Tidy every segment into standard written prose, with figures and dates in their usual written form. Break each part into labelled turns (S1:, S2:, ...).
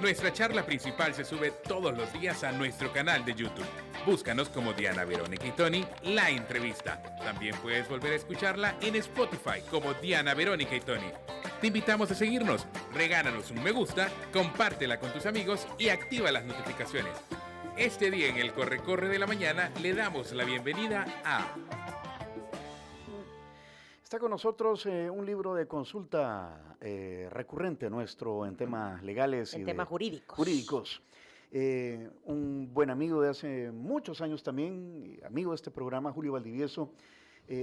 S1: Nuestra charla principal se sube todos los días a nuestro canal de YouTube. Búscanos como Diana Verónica y Tony, la entrevista. También puedes volver a escucharla en Spotify como Diana Verónica y Tony. Te invitamos a seguirnos, regálanos un me gusta, compártela con tus amigos y activa las notificaciones. Este día en el Corre-Corre de la Mañana le damos la bienvenida a...
S2: Está con nosotros un libro de consulta recurrente nuestro en temas legales
S3: en temas
S2: jurídicos. Un buen amigo de hace muchos años también, amigo de este programa, Julio Valdivieso,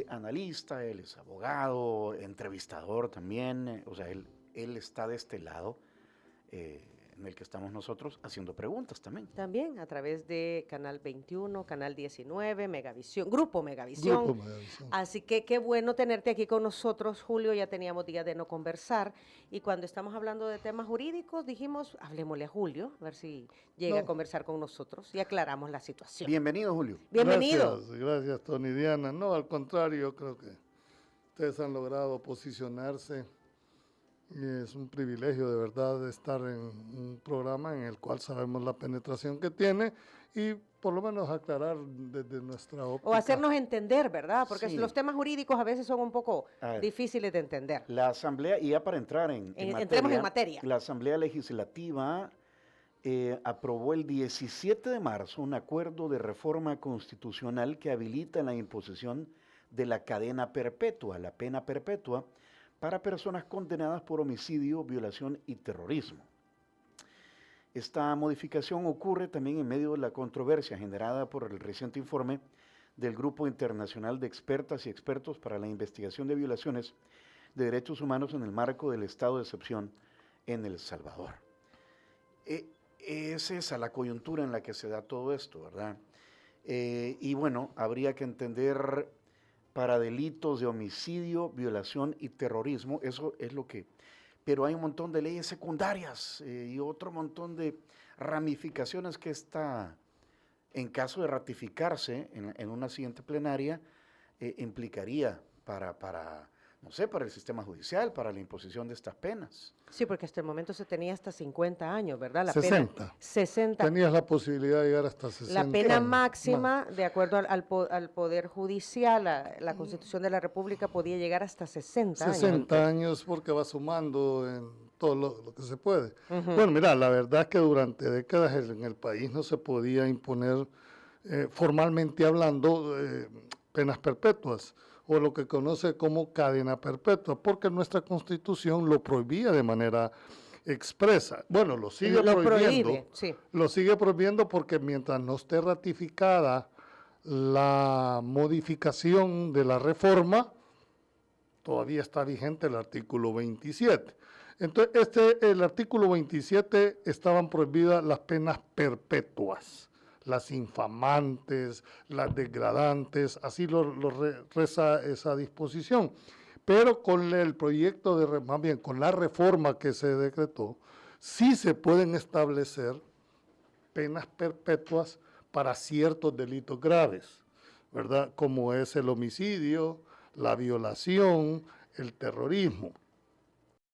S2: analista, él es abogado, entrevistador también, o sea, él está de este lado en el que estamos nosotros haciendo preguntas también.
S3: También a través de Canal 21, Canal 19, Megavisión, Grupo Megavisión. Así que qué bueno tenerte aquí con nosotros, Julio. Ya teníamos días de no conversar y cuando estamos hablando de temas jurídicos dijimos, hablemosle a Julio, a ver si llega a conversar con nosotros y aclaramos la situación.
S2: Bienvenido, Julio.
S3: Bienvenido.
S4: Gracias, Tony y Diana. No, al contrario, creo que ustedes han logrado posicionarse. Y es un privilegio de verdad estar en un programa en el cual sabemos la penetración que tiene y por lo menos aclarar desde nuestra óptica.
S3: O hacernos entender, ¿verdad? Porque
S2: Sí.
S3: los temas jurídicos a veces son un poco difíciles de entender.
S2: La Asamblea, y ya para entrar
S3: entremos en materia.
S2: La Asamblea Legislativa aprobó el 17 de marzo un acuerdo de reforma constitucional que habilita la imposición de la cadena perpetua, la pena perpetua, para personas condenadas por homicidio, violación y terrorismo. Esta modificación ocurre también en medio de la controversia generada por el reciente informe del Grupo Internacional de Expertas y Expertos para la Investigación de Violaciones de Derechos Humanos en el marco del estado de excepción en El Salvador. Es esa la coyuntura en la que se da todo esto, ¿verdad? Y bueno, habría que entender... para delitos de homicidio, violación y terrorismo, eso es lo que... Pero hay un montón de leyes secundarias y otro montón de ramificaciones que esta, en caso de ratificarse en una siguiente plenaria, implicaría para, no sé, para el sistema judicial, para la imposición de estas penas.
S3: Sí, porque hasta el momento se tenía hasta 50 años, ¿verdad? La
S4: 60.
S3: Pena, 60.
S4: Tenías la posibilidad de llegar hasta 60.
S3: La pena
S4: años.
S3: máxima, de acuerdo al Poder Judicial, la Constitución de la República podía llegar hasta 60 años.
S4: 60 años porque va sumando en todo lo que se puede. Bueno, mira, la verdad es que durante décadas en el país no se podía imponer, formalmente hablando, penas perpetuas, o lo que conoce como cadena perpetua, porque nuestra Constitución lo prohibía de manera expresa. Bueno, lo sigue prohibiendo.
S3: Sí.
S4: Lo sigue prohibiendo porque mientras no esté ratificada la modificación de la reforma, todavía está vigente el artículo 27. Entonces, el artículo 27 estaban prohibidas las penas perpetuas, las infamantes, las degradantes, así lo reza esa disposición. Pero con el proyecto más bien con la reforma que se decretó, sí se pueden establecer penas perpetuas para ciertos delitos graves, ¿verdad? Como es el homicidio, la violación, el terrorismo.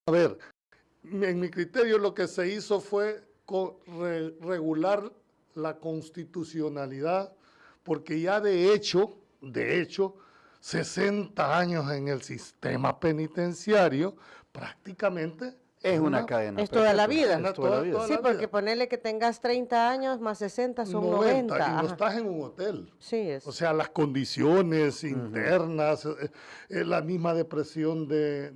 S4: A ver, en mi criterio lo que se hizo fue regular la constitucionalidad, porque ya de hecho, 60 años en el sistema penitenciario, prácticamente
S2: Es una cadena.
S3: Es toda la vida.
S2: Es toda la vida.
S3: Sí, porque ponerle que tengas 30 años más 60 son 90.
S4: Y no
S3: Ajá.
S4: estás en un hotel.
S3: Sí, es.
S4: O sea, las condiciones internas, la misma depresión del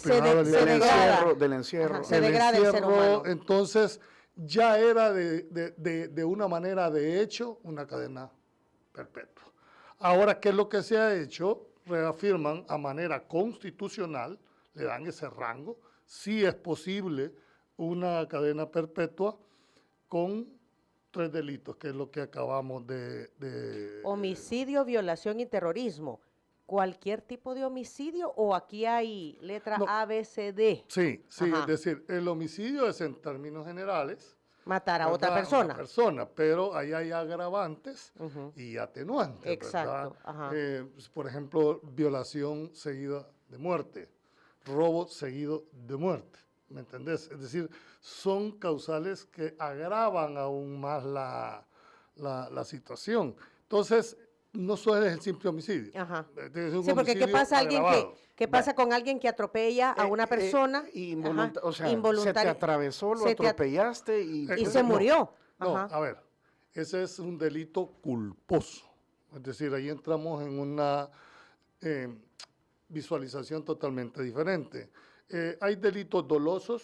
S4: privado de libertad.
S2: Del encierro.
S3: Ajá, se degrada el ser humano.
S4: Entonces, ya era de una manera de hecho una cadena perpetua. Ahora, ¿qué es lo que se ha hecho? Reafirman a manera constitucional, le dan ese rango, sí es posible una cadena perpetua con 3 delitos, que es lo que acabamos de...
S3: Homicidio, violación y terrorismo. ¿Cualquier tipo de homicidio o aquí hay letra
S4: No.
S3: A, B, C, D?
S4: Sí,
S3: Ajá.
S4: es decir, el homicidio es en términos generales.
S3: Matar a otra
S4: ¿verdad?
S3: persona.
S4: Una persona, pero ahí hay agravantes y atenuantes.
S3: Exacto,
S4: ¿verdad?
S3: ajá.
S4: Por ejemplo, violación seguida de muerte, robo seguido de muerte, ¿me entendés? Es decir, son causales que agravan aún más la situación. Entonces, no solo es el simple homicidio.
S3: Ajá.
S4: Es un
S3: Sí, porque ¿qué
S4: homicidio
S3: pasa
S4: agravado.
S3: qué pasa con alguien que atropella a una persona?
S2: O sea, se te
S3: involuntaria-
S2: atravesó, lo
S3: se te at-
S2: atropellaste y...
S3: y
S4: No,
S3: se murió?
S4: No,
S3: Ajá.
S4: a ver, ese es un delito culposo. Es decir, ahí entramos en una eh, visualización totalmente diferente. Hay delitos dolosos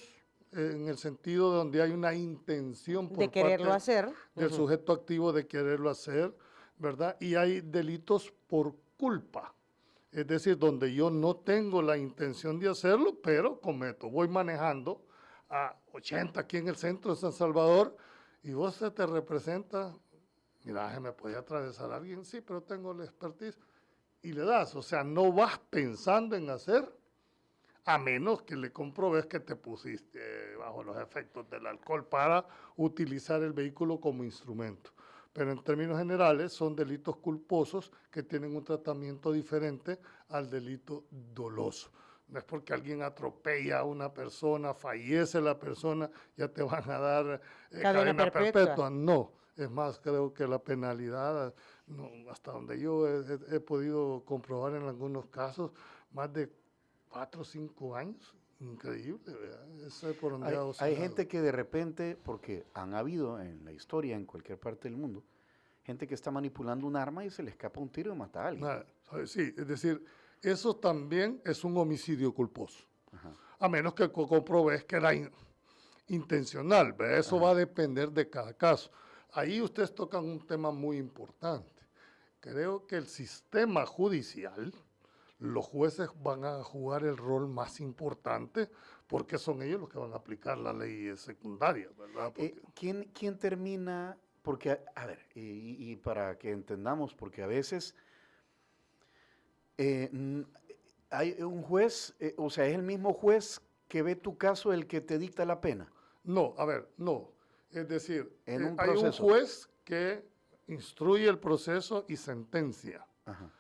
S4: en el sentido donde hay una intención por
S3: De quererlo
S4: parte
S3: hacer.
S4: del
S3: Ujú.
S4: sujeto activo de quererlo hacer, ¿verdad? Y hay delitos por culpa. Es decir, donde yo no tengo la intención de hacerlo, pero cometo. Voy manejando a 80 aquí en el centro de San Salvador y vos se te representa, mira, se me puede atravesar alguien, sí, pero tengo la expertise, y le das. O sea, no vas pensando en hacer, a menos que le comprobes que te pusiste bajo los efectos del alcohol para utilizar el vehículo como instrumento. Pero en términos generales son delitos culposos que tienen un tratamiento diferente al delito doloso. No es porque alguien atropella a una persona, fallece la persona, ya te van a dar cadena perpetua. No, es más, creo que la penalidad, no, hasta donde yo he podido comprobar en algunos casos, más de 4 o 5 años. Increíble, ¿verdad? Eso es por donde
S2: Hay gente que de repente, porque han habido en la historia, en cualquier parte del mundo, gente que está manipulando un arma y se le escapa un tiro y mata a alguien.
S4: Sí, es decir, eso también es un homicidio culposo.
S2: Ajá.
S4: A menos que comprobes que era intencional, ¿verdad? Eso va a depender de cada caso. Ahí ustedes tocan un tema muy importante. Creo que el sistema judicial, los jueces van a jugar el rol más importante porque son ellos los que van a aplicar la ley secundaria, ¿verdad?
S2: ¿Quién termina? Porque, a ver, y para que entendamos, porque a veces hay un juez, o sea, es el mismo juez que ve tu caso el que te dicta la pena.
S4: No, a ver, no. Es decir,
S2: En un
S4: hay un
S2: proceso.
S4: juez que instruye el proceso y sentencia.
S2: Ajá.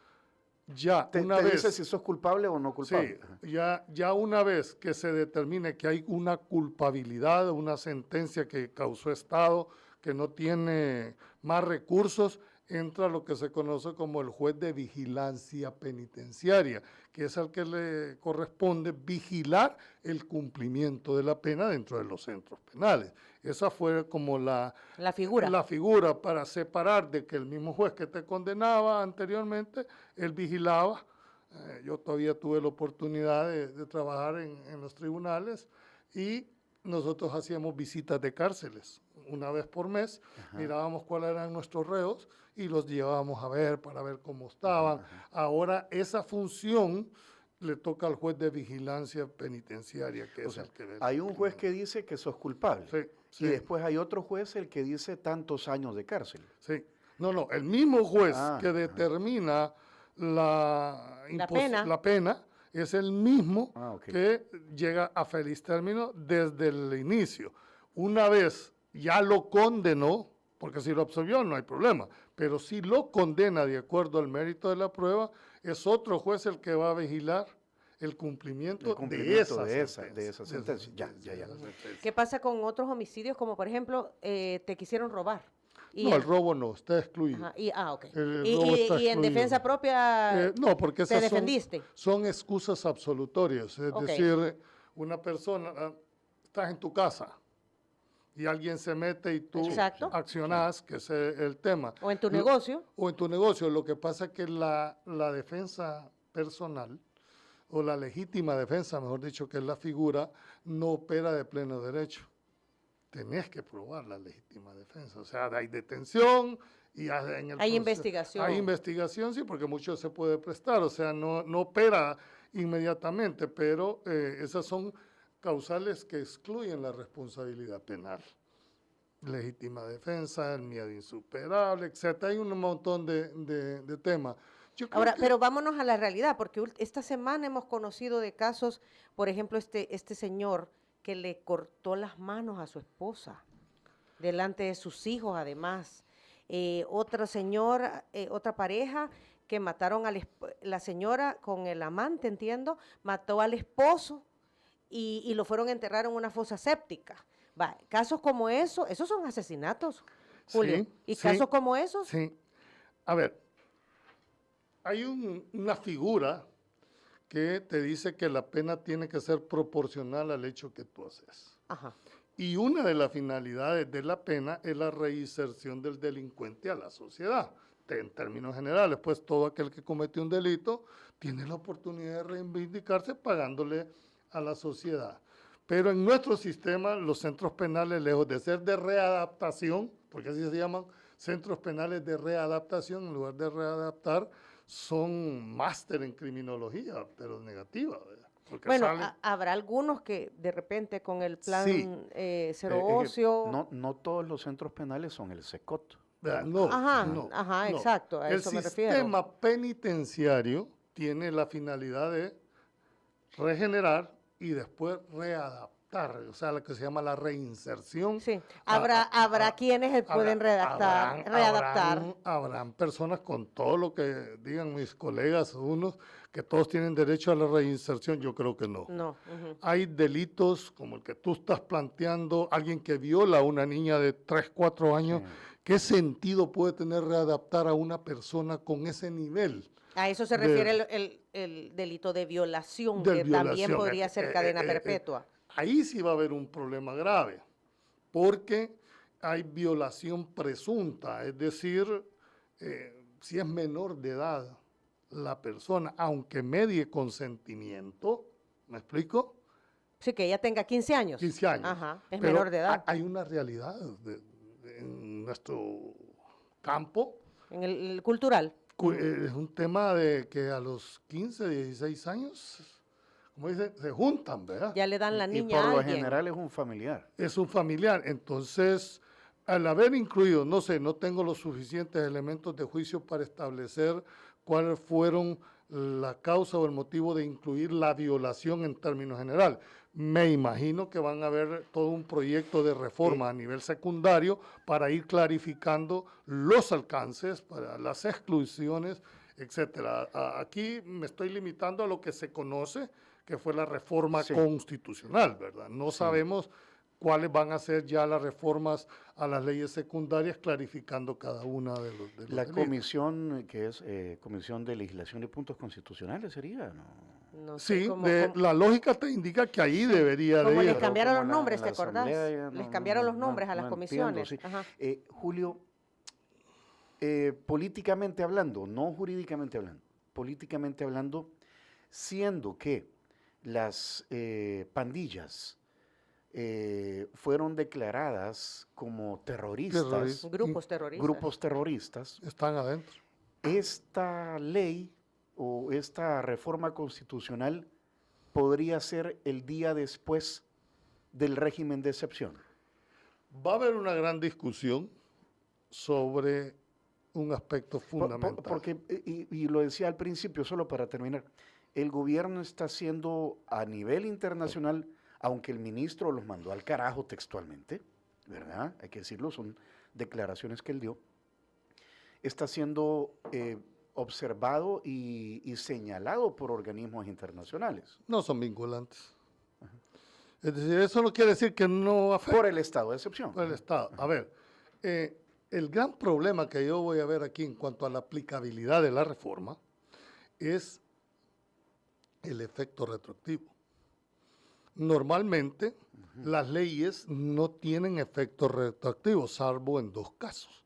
S4: Ya
S2: Te
S4: una vez,
S2: dice si sos culpable o no culpable.
S4: sí, ya una vez que se determine que hay una culpabilidad, una sentencia que causó Estado, que no tiene más recursos, entra lo que se conoce como el juez de vigilancia penitenciaria, que es al que le corresponde vigilar el cumplimiento de la pena dentro de los centros penales. Esa fue como la
S3: figura.
S4: La figura para separar de que el mismo juez que te condenaba anteriormente, él vigilaba. Yo todavía tuve la oportunidad de trabajar en los tribunales y nosotros hacíamos visitas de cárceles una vez por mes, mirábamos cuáles eran nuestros reos y los llevábamos a ver para ver cómo estaban. Ahora esa función le toca al juez de vigilancia penitenciaria, que
S2: O
S4: es
S2: sea,
S4: el que ve.
S2: hay un juez que dice que sos culpable.
S4: Sí, sí.
S2: Y después hay otro juez el que dice tantos años de cárcel.
S4: Sí. No, el mismo juez que
S2: ajá.
S4: determina la
S3: pena.
S4: pena es el mismo
S2: Ok.
S4: que llega a feliz término desde el inicio. Una vez ya lo condenó, porque si lo absolvió no hay problema, pero si lo condena de acuerdo al mérito de la prueba, es otro juez el que va a vigilar el cumplimiento, de esa sentencia.
S2: Ya.
S3: ¿Qué pasa con otros homicidios, como por ejemplo, te quisieron robar?
S4: No, el robo no, está excluido.
S3: Ajá, ok.
S4: El
S3: Y,
S4: robo está
S3: y en
S4: excluido.
S3: defensa propia
S4: No, porque
S3: te
S4: esas
S3: defendiste.
S4: son excusas absolutorias. Es
S3: Ok.
S4: decir, una persona, estás en tu casa y alguien se mete y tú
S3: Exacto.
S4: accionás, que es el tema.
S3: O en tu negocio.
S4: O en tu negocio. Lo que pasa es que la defensa personal, o la legítima defensa, mejor dicho, que es la figura, no opera de pleno derecho. Tenés que probar la legítima defensa. O sea, hay detención y en el
S3: Hay investigación.
S4: Hay investigación, sí, porque mucho se puede prestar. O sea, no opera inmediatamente, pero esas son causales que excluyen la responsabilidad penal. Legítima defensa, el miedo insuperable, etc. Hay un montón de temas.
S3: Ahora, pero vámonos a la realidad, porque esta semana hemos conocido de casos, por ejemplo, este señor que le cortó las manos a su esposa, delante de sus hijos además. Otra señora, otra pareja que mataron a la señora con el amante, entiendo, mató al esposo y lo fueron a enterrar en una fosa séptica. Va, casos como esos son asesinatos, Julio.
S4: Sí,
S3: ¿Y
S4: sí,
S3: casos como esos?
S4: Sí. A ver, hay una figura que te dice que la pena tiene que ser proporcional al hecho que tú haces.
S3: Ajá.
S4: Y una de las finalidades de la pena es la reinserción del delincuente a la sociedad. En términos generales, pues todo aquel que comete un delito tiene la oportunidad de reivindicarse pagándole a la sociedad. Pero en nuestro sistema, los centros penales, lejos de ser de readaptación, porque así se llaman, centros penales de readaptación, en lugar de readaptar, son máster en criminología, pero negativa, ¿verdad? Porque
S3: Bueno,
S4: salen-
S3: habrá algunos que de repente con el plan
S4: Sí.
S3: cero
S2: Es que
S3: ocio.
S2: no todos los centros penales son el SECOT.
S4: ¿verdad? No,
S3: Ajá,
S4: no,
S3: ajá,
S4: no.
S3: exacto, a
S4: El
S3: eso me refiero.
S4: sistema penitenciario tiene la finalidad de regenerar y después readaptar, o sea, lo que se llama la reinserción.
S3: Sí, habrá quienes pueden readaptar.
S4: Habrán personas con todo lo que digan mis colegas, unos, que todos tienen derecho a la reinserción, yo creo que no.
S3: No. Ujú.
S4: Hay delitos como el que tú estás planteando, alguien que viola a una niña de 3, 4 años,
S2: Sí.
S4: ¿qué sentido puede tener readaptar a una persona con ese nivel?
S3: A eso se
S4: de-
S3: refiere el delito de violación,
S4: de
S3: que también
S4: violación?
S3: podría ser cadena perpetua.
S4: Ahí sí va a haber un problema grave, porque hay violación presunta, es decir, si es menor de edad la persona, aunque medie consentimiento, ¿me explico?
S3: Sí, que ella tenga 15 años.
S4: 15 años.
S3: Ajá, es
S4: Pero
S3: menor de edad.
S4: Hay una realidad en nuestro campo.
S3: En el cultural.
S4: Es un tema de que a los 15, 16 años, como dicen, se juntan, ¿verdad?
S3: Ya le dan la
S2: Y
S3: niña
S2: por
S3: a
S2: lo
S3: alguien.
S2: general es un familiar.
S4: Es un familiar. Entonces, al haber incluido, no sé, no tengo los suficientes elementos de juicio para establecer cuáles fueron la causa o el motivo de incluir la violación en términos general. Me imagino que van a haber todo un proyecto de reforma a nivel secundario para ir clarificando los alcances, para las exclusiones, etcétera. Aquí me estoy limitando a lo que se conoce, que fue la reforma
S2: Sí.
S4: constitucional, ¿verdad? No sabemos cuáles van a ser ya las reformas a las leyes secundarias, clarificando cada una de los
S2: La
S4: delitos.
S2: comisión, que es Comisión de Legislación y Puntos Constitucionales, sería, ¿no?
S3: No sé,
S4: Sí,
S3: como
S4: la lógica te indica que ahí debería de
S3: les
S4: ir.
S2: Pero
S3: cambiaron los
S2: como
S3: nombres,
S2: en
S3: ¿te
S2: la
S3: acordás?
S2: asamblea ya
S3: Les
S2: no-
S3: cambiaron
S2: no-
S3: los nombres
S2: no-
S3: a las
S2: no entiendo,
S3: comisiones.
S2: sí.
S3: Ajá.
S2: Julio, políticamente hablando, no jurídicamente hablando, políticamente hablando, siendo que las pandillas fueron declaradas como terroristas,
S3: Grupos terroristas.
S4: Están adentro.
S2: esta ley o esta reforma constitucional podría ser el día después del régimen de excepción.
S4: Va a haber una gran discusión sobre un aspecto fundamental.
S2: Porque, y lo decía al principio, solo para terminar, el gobierno está haciendo a nivel internacional, aunque el ministro los mandó al carajo textualmente, ¿verdad? Hay que decirlo, son declaraciones que él dio, está siendo observado y señalado por organismos internacionales.
S4: No son vinculantes. Es decir, eso no quiere decir que no afecte
S2: Por el estado de excepción.
S4: al Estado. A ver, el gran problema que yo voy a ver aquí en cuanto a la aplicabilidad de la reforma es el efecto retroactivo. Normalmente, las leyes no tienen efecto retroactivo, salvo en 2 casos.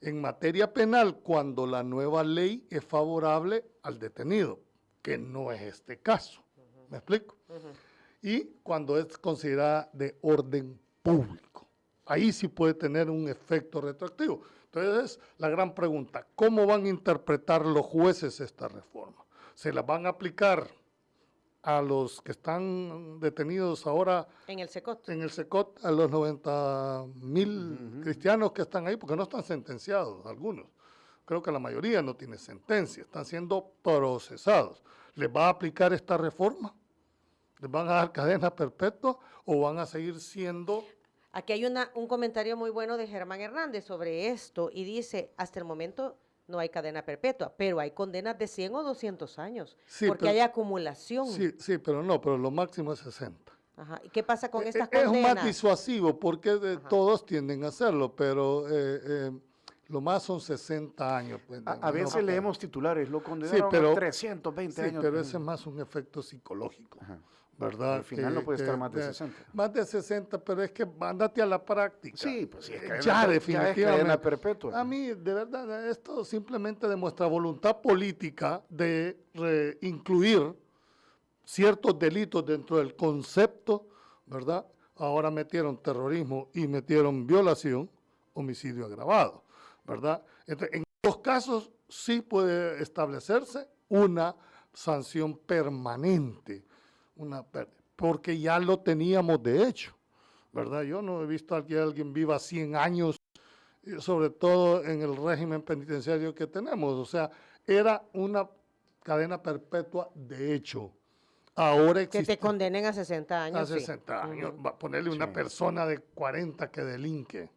S4: En materia penal, cuando la nueva ley es favorable al detenido, que no es este caso. ¿Me explico? Y cuando es considerada de orden público. Ahí sí puede tener un efecto retroactivo. Entonces, la gran pregunta, ¿cómo van a interpretar los jueces esta reforma? ¿Se la van a aplicar a los que están detenidos ahora
S3: En el SECOT.
S4: en el SECOT, a los 90,000 cristianos que están ahí, porque no están sentenciados algunos? Creo que la mayoría no tiene sentencia, están siendo procesados. ¿Les va a aplicar esta reforma? ¿Les van a dar cadena perpetua o van a seguir siendo?
S3: Aquí hay un comentario muy bueno de Germán Hernández sobre esto y dice, hasta el momento no hay cadena perpetua, pero hay condenas de 100 o 200 años,
S4: Sí,
S3: porque
S4: pero-
S3: hay acumulación.
S4: Sí, pero no, pero lo máximo es 60.
S3: Ajá. ¿Y qué pasa con estas
S4: Es un más
S3: condenas?
S4: disuasivo porque
S3: Ajá.
S4: todos tienden a hacerlo, pero lo más son 60 años. Pues,
S2: A veces
S4: no,
S2: leemos titulares, lo condenaron
S4: pero-
S2: a 320
S4: sí,
S2: años.
S4: pero ese es más un efecto psicológico,
S2: Ajá.
S4: ¿verdad?
S2: Al final no puede estar más de 60.
S4: Más de 60, pero es que mándate a la práctica.
S2: Sí, pues sí, es cadena
S4: ya
S2: per-
S4: definitivamente.
S2: ya es cadena perpetua.
S4: A mí, de verdad, esto simplemente demuestra voluntad política de incluir ciertos delitos dentro del concepto, ¿verdad? Ahora metieron terrorismo y metieron violación, homicidio agravado, ¿verdad? Entonces, en los casos sí puede establecerse una sanción permanente, porque ya lo teníamos de hecho, ¿verdad? Yo no he visto a que alguien viva 100 años, sobre todo en el régimen penitenciario que tenemos, o sea, era una cadena perpetua de hecho. Ahora
S3: Que
S4: existe
S3: te condenen a 60 años.
S4: a
S3: sí.
S4: 60 años,
S3: Ujú.
S4: va a ponerle una
S2: Sí.
S4: persona de 40 que delinque.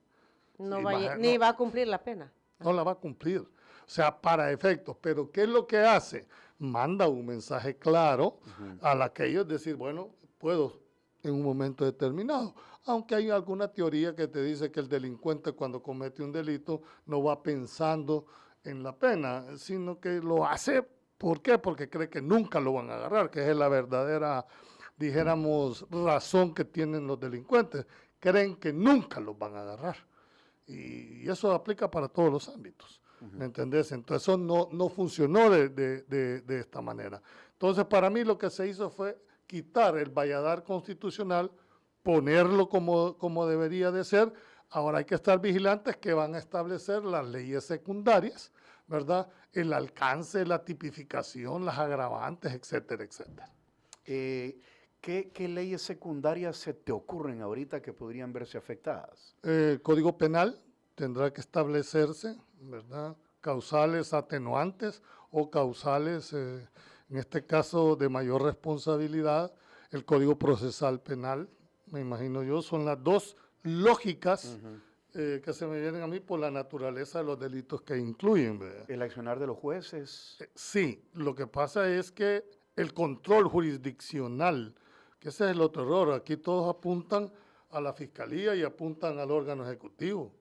S3: No
S4: Sí,
S3: vaya-
S4: baja-
S3: ni
S4: no.
S3: va a cumplir la pena.
S4: No la va a cumplir. O sea, para efectos. Pero ¿qué es lo que hace? Manda un mensaje claro a aquellos, decir, bueno, puedo en un momento determinado. Aunque hay alguna teoría que te dice que el delincuente cuando comete un delito no va pensando en la pena, sino que lo hace, ¿por qué? Porque cree que nunca lo van a agarrar, que es la verdadera, dijéramos, razón que tienen los delincuentes. Creen que nunca los van a agarrar. Y eso aplica para todos los ámbitos, ¿me entendés? Entonces eso no funcionó de esta manera. Entonces para mí lo que se hizo fue quitar el valladar constitucional, ponerlo como debería de ser. Ahora hay que estar vigilantes que van a establecer las leyes secundarias, ¿verdad? El alcance, la tipificación, las agravantes, etcétera, etcétera.
S2: ¿Qué leyes secundarias se te ocurren ahorita que podrían verse afectadas?
S4: El Código Penal tendrá que establecerse, ¿verdad? Causales atenuantes o causales, en este caso, de mayor responsabilidad. El Código Procesal Penal, me imagino yo, son las dos lógicas que se me vienen a mí por la naturaleza de los delitos que incluyen, ¿verdad?
S2: El accionar de los jueces.
S4: Sí, lo que pasa es que el control jurisdiccional, que ese es el otro error, aquí todos apuntan a la fiscalía y apuntan al órgano ejecutivo.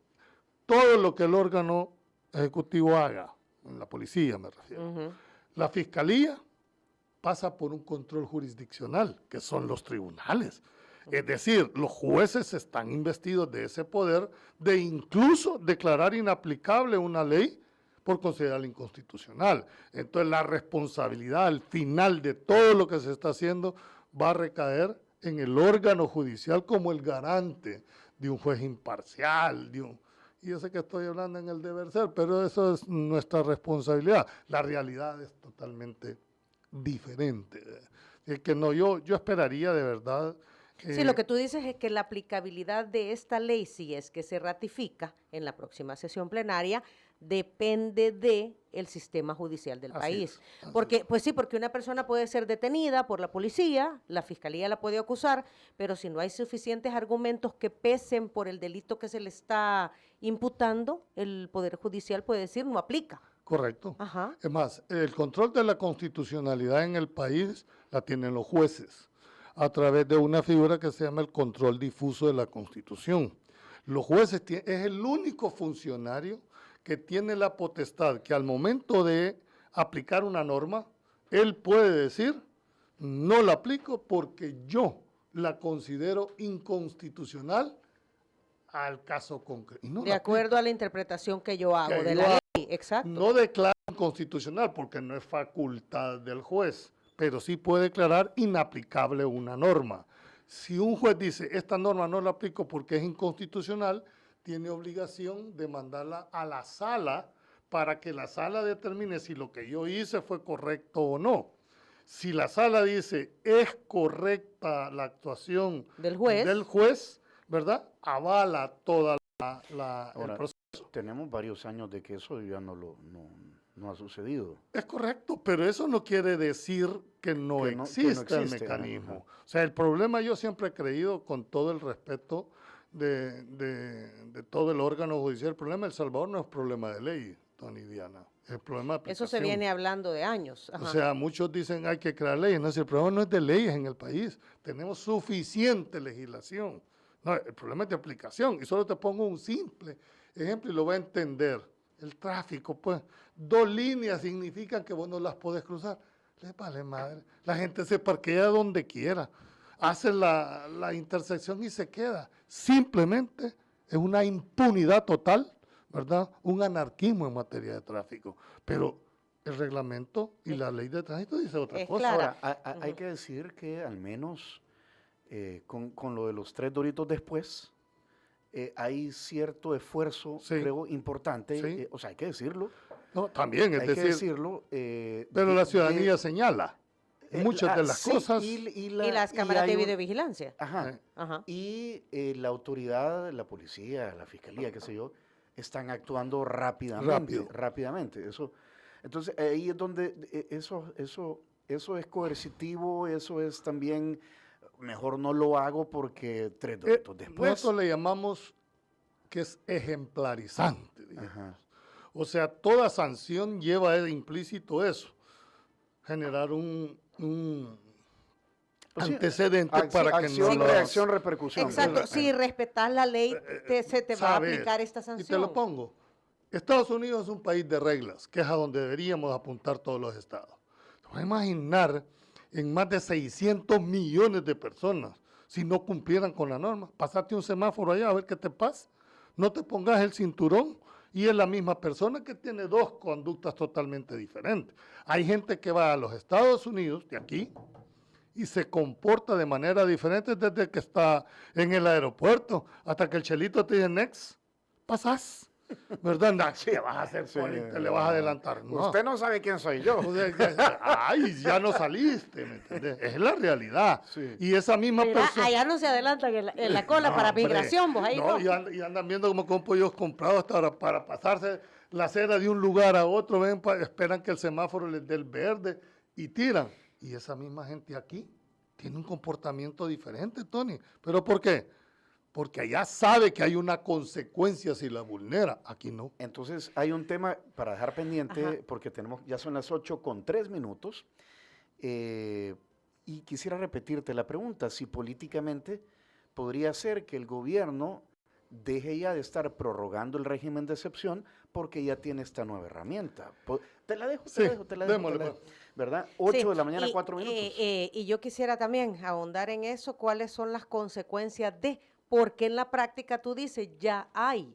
S4: Todo lo que el órgano ejecutivo haga, en la policía me refiero.
S3: Ujú.
S4: La fiscalía pasa por un control jurisdiccional, que son los tribunales. Es decir, los jueces están investidos de ese poder de incluso declarar inaplicable una ley por considerarla inconstitucional. Entonces la responsabilidad al final de todo lo que se está haciendo va a recaer en el órgano judicial como el garante de un juez imparcial, y yo sé que estoy hablando en el deber ser, pero eso es nuestra responsabilidad. La realidad es totalmente diferente. Es que no, yo esperaría de verdad.
S3: Sí, lo que tú dices es que la aplicabilidad de esta ley, si es que se ratifica en la próxima sesión plenaria, depende de el sistema judicial del
S4: Así
S3: país.
S4: es, así
S3: Porque, pues sí, porque una persona puede ser detenida por la policía, la fiscalía la puede acusar, pero si no hay suficientes argumentos que pesen por el delito que se le está imputando, el Poder Judicial puede decir no aplica.
S4: Correcto.
S3: Ajá.
S4: Es más, el control de la constitucionalidad en el país la tienen los jueces a través de una figura que se llama el control difuso de la Constitución. Los jueces es el único funcionario que tiene la potestad que al momento de aplicar una norma, él puede decir, no la aplico porque yo la considero inconstitucional al caso concreto. Y no
S3: De
S4: la
S3: acuerdo a la interpretación que yo hago
S4: Que
S3: de
S4: yo
S3: la
S4: hago.
S3: ley, exacto.
S4: No declara inconstitucional porque no es facultad del juez, pero sí puede declarar inaplicable una norma. Si un juez dice, esta norma no la aplico porque es inconstitucional, tiene obligación de mandarla a la sala para que la sala determine si lo que yo hice fue correcto o no. Si la sala dice, es correcta la actuación
S3: Del juez,
S4: ¿verdad? Avala toda el
S2: Ahora,
S4: proceso.
S2: tenemos varios años de que eso ya no ha sucedido.
S4: Es correcto, pero eso no quiere decir que no
S2: Que no
S4: existe el
S2: existe,
S4: mecanismo.
S2: ajá.
S4: O sea, el problema yo siempre he creído, con todo el respeto de todo el órgano judicial, el problema de El Salvador no es problema de ley, Tony y Diana, El problema de
S3: Eso se
S4: aplicación.
S3: viene hablando de años. Ajá.
S4: O sea, muchos dicen hay que crear leyes. No, si el problema no es de leyes en el país. Tenemos suficiente legislación. No, el problema es de aplicación. Y solo te pongo un simple ejemplo y lo va a entender. El tráfico, pues, 2 líneas significan que vos no las podés cruzar. Les vale madre. La gente se parquea donde quiera. Hace la intersección y se queda. Simplemente es una impunidad total, ¿verdad? Un anarquismo en materia de tráfico. Pero el reglamento y la ley de tránsito dice otra
S3: Es
S4: cosa.
S3: clara.
S2: Ahora, hay que decir que al menos con lo de los 3 doritos después, hay cierto esfuerzo,
S4: Sí.
S2: creo, importante.
S4: Sí.
S2: O sea, hay que decirlo.
S4: No, también, es
S2: Hay que
S4: decir,
S2: decirlo.
S4: pero la ciudadanía señala muchas de las
S2: sí,
S4: cosas.
S3: Y las cámaras de videovigilancia.
S2: Ajá.
S3: Ajá.
S2: Y la autoridad, la policía, la fiscalía, qué sé yo, están actuando rápidamente. Entonces, ahí es donde eso es coercitivo, eso es también, mejor no lo hago porque 3 doritos después.
S4: Nosotros le llamamos que es ejemplarizante, digamos.
S2: Ajá.
S4: O sea, toda sanción lleva implícito eso, generar un
S2: Pues sí,
S4: antecedente para que
S2: acción,
S4: no lo
S2: reacción, repercusión.
S3: Exacto. Si respetas la ley, se te va a
S4: Sabes,
S3: aplicar esta
S4: Y te
S3: sanción.
S4: lo pongo. Estados Unidos es un país de reglas, que es a donde deberíamos apuntar todos los estados. Te vas a imaginar en más de 600 millones de personas, si no cumplieran con la norma, pasarte un semáforo allá a ver qué te pasa. No te pongas el cinturón y es la misma persona que tiene 2 conductas totalmente diferentes. Hay gente que va a los Estados Unidos, de aquí, y se comporta de manera diferente desde que está en el aeropuerto hasta que el chelito te dice next, pasás. ¿Verdad? No, ¿qué vas a hacer, Poli? Te le vas a adelantar. No.
S2: Usted no sabe quién soy yo.
S4: O sea, ay, ya no saliste, ¿me entiendes? Es la realidad.
S2: Sí.
S4: Y esa misma
S3: Mira,
S4: persona...
S3: allá no se adelantan en la cola
S4: No,
S3: para
S4: hombre,
S3: migración, vos ahí no.
S4: y andan viendo como con pollos comprados hasta ahora para pasarse la acera de un lugar a otro, ven, esperan que el semáforo les dé el verde y tiran. Y esa misma gente aquí tiene un comportamiento diferente, Tony. ¿Pero por qué? Porque allá sabe que hay una consecuencia si la vulnera, aquí no.
S2: Entonces, hay un tema para dejar pendiente,
S3: Ajá.
S2: porque ya son las 8:03. Y quisiera repetirte la pregunta, si políticamente podría ser que el gobierno deje ya de estar prorrogando el régimen de excepción porque ya tiene esta nueva herramienta. Te la dejo,
S4: Sí,
S2: te la dejo,
S4: démosle,
S2: te la dejo,
S4: pues.
S2: ¿verdad? 8
S3: Sí,
S2: de la mañana,
S3: y,
S2: 4 minutos.
S3: y yo quisiera también ahondar en eso, cuáles son las consecuencias de, porque en la práctica tú dices, ya hay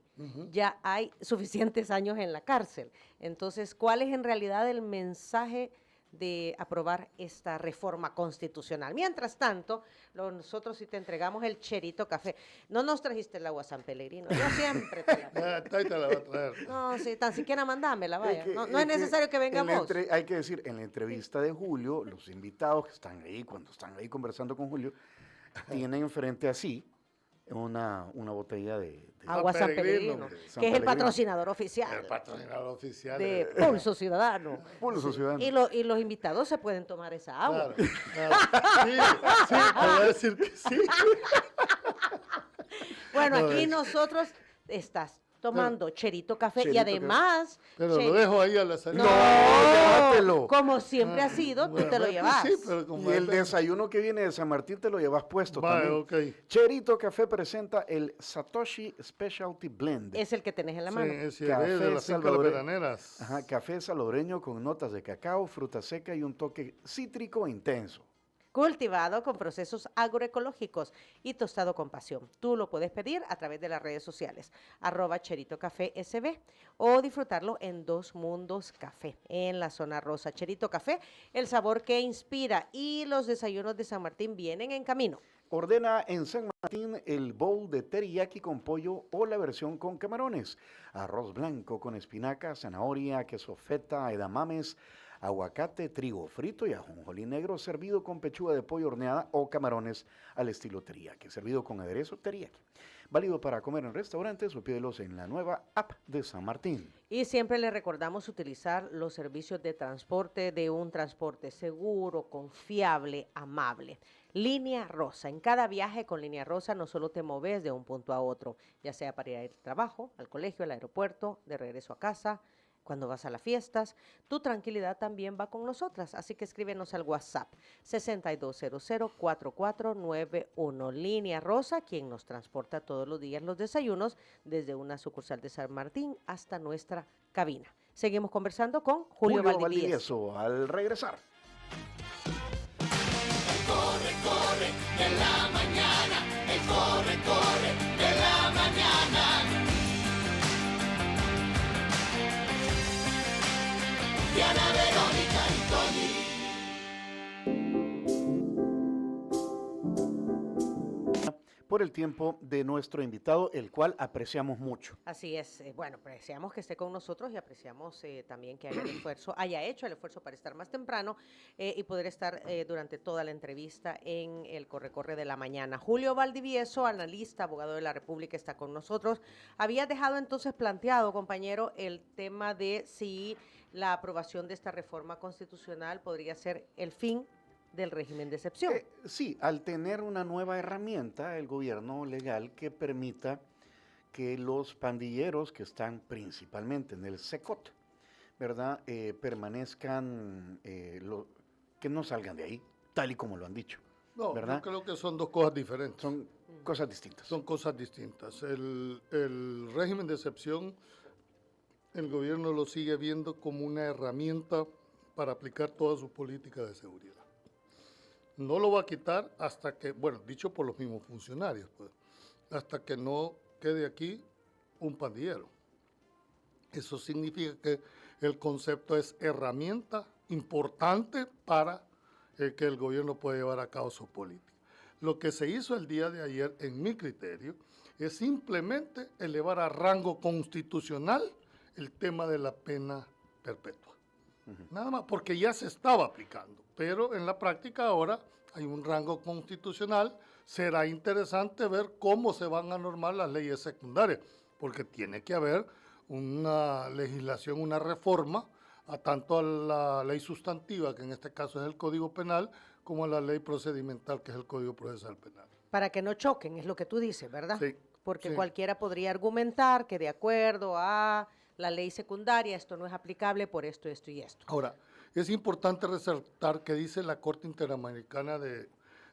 S3: suficientes años en la cárcel. Entonces, ¿cuál es en realidad el mensaje de aprobar esta reforma constitucional? Mientras tanto, nosotros sí te entregamos el cherito café. No nos trajiste el agua San Pellegrino, yo siempre te la pido.
S4: Ahí te la voy a traer.
S3: No, sí, tan siquiera mandámela, vaya.
S2: Es que-
S3: No es necesario que venga
S2: en la
S3: vos.
S2: hay que decir, en la entrevista de Julio, los invitados que están ahí, cuando están ahí conversando con Julio, tienen frente a sí una botella de
S3: Agua San Pellegrino,
S2: San
S3: que es el
S2: Pellegrino.
S3: patrocinador oficial
S4: El patrocinador oficial.
S3: de Pulso Ciudadano.
S2: Pulso Ciudadano.
S3: Y los invitados se pueden tomar esa agua.
S4: Claro, claro. Sí, te voy a decir que sí.
S3: Bueno,
S4: No,
S3: aquí
S4: es-
S3: nosotros estás tomando cherito café y
S2: Cherito
S3: además...
S4: Pero lo
S3: Cherito-
S4: dejo ahí a la salida.
S3: No,
S2: llévatelo.
S3: como siempre ha sido, tú
S4: Bueno,
S3: te lo
S4: pues
S3: llevas.
S4: sí, pero como
S2: Y el
S4: es-
S2: desayuno que viene de San Martín te lo llevas puesto
S4: Vale,
S2: también.
S4: ok.
S2: Cherito Café presenta el Satoshi Specialty Blend.
S3: Es el que tenés en la mano.
S4: Sí, ese
S2: Café
S4: es de las fincas
S2: salvadoreño.
S4: veraneras.
S2: Ajá, café salvadoreño con notas de cacao, fruta seca y un toque cítrico intenso.
S3: Cultivado con procesos agroecológicos y tostado con pasión. Tú lo puedes pedir a través de las redes sociales, @CheritoCaféSB, o disfrutarlo en Dos Mundos Café, en la zona rosa. Cherito Café, el sabor que inspira, y los desayunos de San Martín vienen en camino.
S2: Ordena en San Martín el bowl de teriyaki con pollo o la versión con camarones. Arroz blanco con espinaca, zanahoria, queso feta, edamames, aguacate, trigo frito y ajonjolí negro, servido con pechuga de pollo horneada o camarones al estilo teriyaki, servido con aderezo teriyaki. Válido para comer en restaurantes o pídelos en la nueva app de San Martín.
S3: Y siempre le recordamos utilizar los servicios de transporte, de un transporte seguro, confiable, amable. Línea Rosa. En cada viaje con Línea Rosa no solo te moves de un punto a otro, ya sea para ir al trabajo, al colegio, al aeropuerto, de regreso a casa, cuando vas a las fiestas, tu tranquilidad también va con nosotras. Así que escríbenos al WhatsApp 6200-4491. Línea Rosa, quien nos transporta todos los días los desayunos desde una sucursal de San Martín hasta nuestra cabina. Seguimos conversando con Julio Valdivieso.
S2: Al regresar.
S5: Corre, corre de la mañana, el corre, corre de la mañana. Diana, Verónica y Tony.
S2: Por el tiempo de nuestro invitado, el cual apreciamos mucho.
S3: Así es, bueno, apreciamos que esté con nosotros y apreciamos también que haya hecho el esfuerzo para estar más temprano y poder estar durante toda la entrevista en el Corre-Corre de la mañana. Julio Valdivieso, analista, abogado de la República, está con nosotros. Había dejado entonces planteado, compañero, el tema de si la aprobación de esta reforma constitucional podría ser el fin del régimen de excepción.
S2: Sí, al tener una nueva herramienta, el gobierno legal que permita que los pandilleros que están principalmente en el SECOT, ¿verdad? Permanezcan, que no salgan de ahí, tal y como lo han dicho.
S4: No,
S2: ¿verdad?
S4: yo creo que son dos cosas diferentes.
S2: Son cosas distintas.
S4: Son cosas distintas. El régimen de excepción, el gobierno lo sigue viendo como una herramienta para aplicar toda su política de seguridad. No lo va a quitar hasta que, bueno, dicho por los mismos funcionarios, pues, hasta que no quede aquí un pandillero. Eso significa que el concepto es herramienta importante para que el gobierno pueda llevar a cabo su política. Lo que se hizo el día de ayer, en mi criterio, es simplemente elevar a rango constitucional el tema de la pena perpetua. Nada más, porque ya se estaba aplicando, pero en la práctica ahora hay un rango constitucional. Será interesante ver cómo se van a normar las leyes secundarias, porque tiene que haber una legislación, una reforma, tanto a la ley sustantiva, que en este caso es el Código Penal, como a la ley procedimental, que es el Código Procesal Penal.
S3: Para que no choquen, es lo que tú dices, ¿verdad?
S4: Sí.
S3: Porque
S4: sí.
S3: cualquiera podría argumentar que de acuerdo a la ley secundaria esto no es aplicable por esto, esto y esto.
S4: Ahora, es importante resaltar que dice la Corte Interamericana de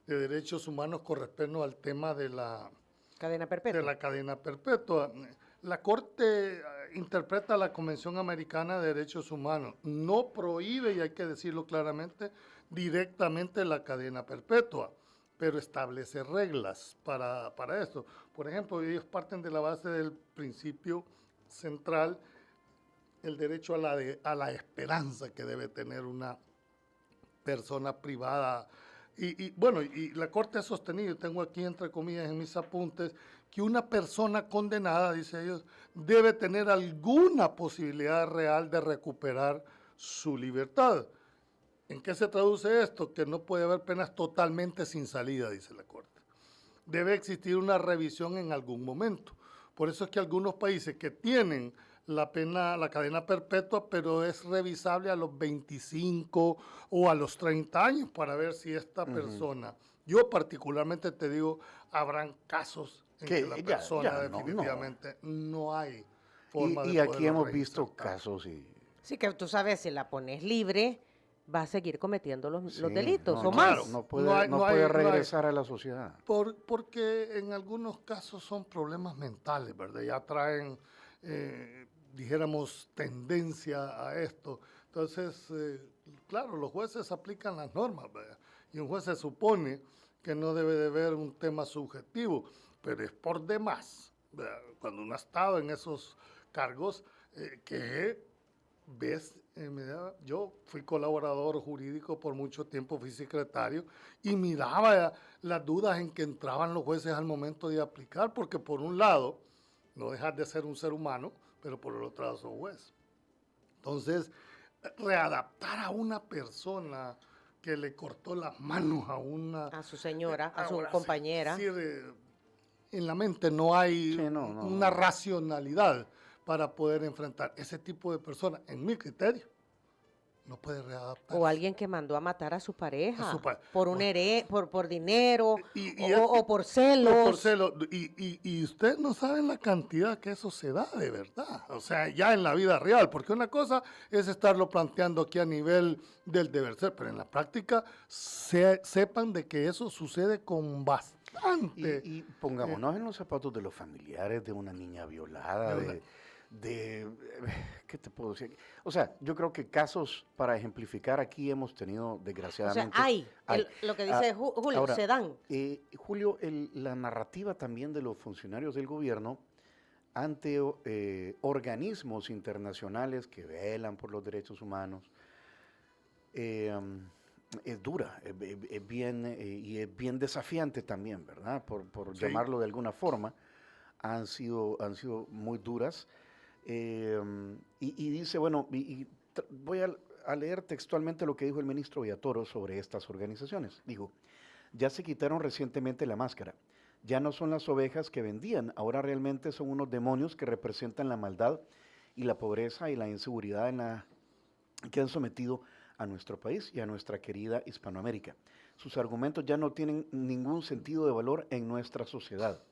S4: Derechos Humanos con respecto al tema de la
S3: cadena perpetua.
S4: La Corte interpreta la Convención Americana de Derechos Humanos, no prohíbe, y hay que decirlo claramente, directamente la cadena perpetua, pero establece reglas para esto. Por ejemplo, ellos parten de la base del principio central, el derecho a la esperanza que debe tener una persona privada. Y la Corte ha sostenido, tengo aquí entre comillas en mis apuntes, que una persona condenada, dice ellos, debe tener alguna posibilidad real de recuperar su libertad. ¿En qué se traduce esto? Que no puede haber penas totalmente sin salida, dice la Corte. Debe existir una revisión en algún momento. Por eso es que algunos países que tienen la cadena perpetua, pero es revisable a los 25 o a los 30 años para ver si esta persona, yo particularmente te digo, habrán casos en que la persona definitivamente no hay forma de
S2: y aquí hemos
S4: reinsertar.
S2: Visto casos y...
S3: Sí, que tú sabes, si la pones libre, va a seguir cometiendo los
S2: Sí,
S3: delitos
S2: no,
S3: o
S2: claro,
S3: más.
S2: no puede regresar a la sociedad.
S4: Porque en algunos casos son problemas mentales, ¿verdad? Ya traen, dijéramos, tendencia a esto. Entonces, claro, los jueces aplican las normas, ¿verdad? Y un juez se supone que no debe de ver un tema subjetivo, pero es por demás, ¿verdad? Cuando uno ha estado en esos cargos, que ves, yo fui colaborador jurídico por mucho tiempo, fui secretario, y miraba las dudas en que entraban los jueces al momento de aplicar, porque por un lado, no dejas de ser un ser humano, pero por el otro lado sos juez. Entonces, readaptar a una persona que le cortó las manos a
S3: su señora, a su compañera.
S4: Es decir, en la mente no hay una racionalidad para poder enfrentar ese tipo de personas, en mi criterio, no puede readaptarse.
S3: O alguien que mandó a matar a su pareja
S4: A su
S3: por por dinero
S4: Y
S3: o por celos.
S4: No, por celo. Y usted no sabe la cantidad que eso se da de verdad. O sea, ya en la vida real. Porque una cosa es estarlo planteando aquí a nivel del deber ser, pero en la práctica sepan de que eso sucede con bastante.
S2: Y pongámonos en los zapatos de los familiares de una niña violada, ¿qué te puedo decir? O sea, yo creo que casos para ejemplificar aquí hemos tenido,
S3: O sea,
S2: desgraciadamente.
S3: hay, lo que dice Julio,
S2: ahora,
S3: se dan.
S2: Julio, la narrativa también de los funcionarios del gobierno ante organismos internacionales que velan por los derechos humanos es dura, es bien, y es bien desafiante también, ¿verdad? Por
S4: Sí.
S2: llamarlo de alguna forma, han sido muy duras. Y dice, bueno, voy a leer textualmente lo que dijo el ministro Villatoro sobre estas organizaciones. Dijo, ya se quitaron recientemente la máscara. Ya no son las ovejas que vendían, ahora realmente son unos demonios que representan la maldad y la pobreza y la inseguridad que han sometido a nuestro país y a nuestra querida Hispanoamérica. Sus argumentos ya no tienen ningún sentido de valor en nuestra sociedad.